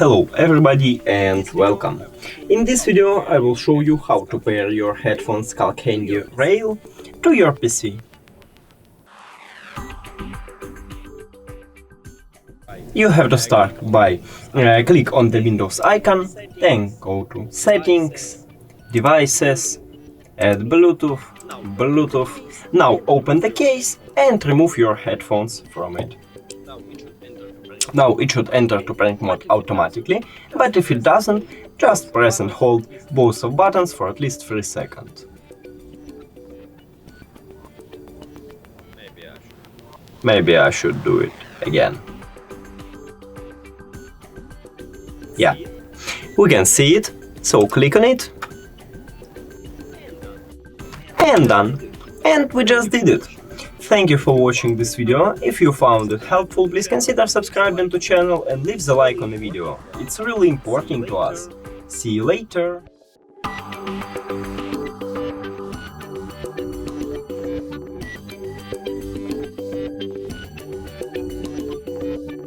Hello everybody and welcome. In this video I will show you how to pair your headphones Skullcandy Rail to your PC. You have to start by click on the Windows icon, then go to Settings, Devices, add Bluetooth. Now open the case and remove your headphones from it. Now it should enter to prank mode automatically, but if it doesn't, just press and hold both of buttons for at least 3 seconds. Maybe I should do it again. Yeah, we can see it, so click on it. And done. And we just did it. Thank you for watching this video. If you found it helpful, please consider subscribing to the channel and leave the like on the video. It's really important to us. See you later!